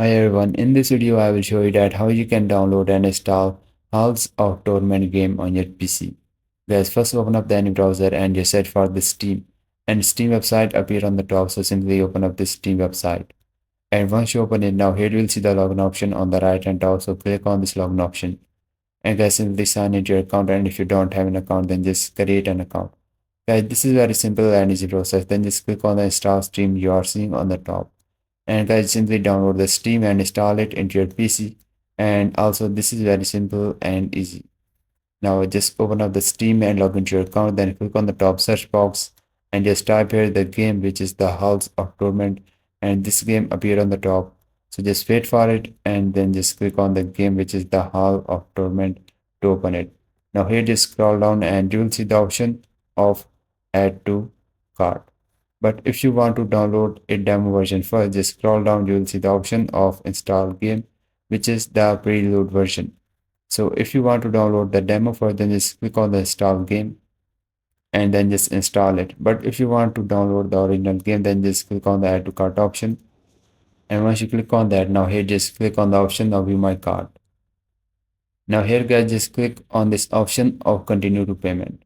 Hi everyone, in this video I will show you that how you can download and install Halls of Torment game on your PC. Guys, first open up the any browser and just search for the Steam. And Steam website appear on the top, so simply open up the Steam website. And once you open it, now here you will see the login option on the right hand top, so click on this login option. And guys, simply sign into your account, and if you don't have an account then just create an account. Guys, this is very simple and easy process. Then just click on the install Steam you are seeing on the top, and guys simply download the Steam and install it into your PC. And also this is very simple and easy. Now just open up the Steam and log into your account, then click on the top search box and just type here the game, which is the Halls of Torment, and this game appear on the top. So just wait for it and then just click on the game, which is the Hall of Torment, to open it. Now here just scroll down and you will see the option of add to cart. But if you want to download a demo version first, just scroll down, you will see the option of install game, which is the preload version. So if you want to download the demo first, then just click on the install game and then just install it. But if you want to download the original game, then just click on the add to cart option. And once you click on that, now here just click on the option of view my cart. Now here guys, just click on this option of continue to payment.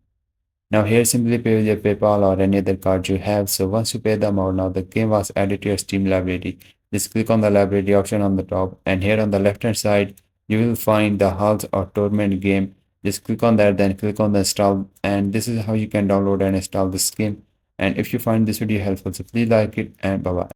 Now here simply pay with your PayPal or any other card you have. So once you pay the amount, now the game was added to your Steam library. Just click on the library option on the top, and here on the left hand side you will find the Halls or Torment game. Just click on that, then click on the install, and this is how you can download and install this game. And if you find this video helpful, so please like it, and bye bye.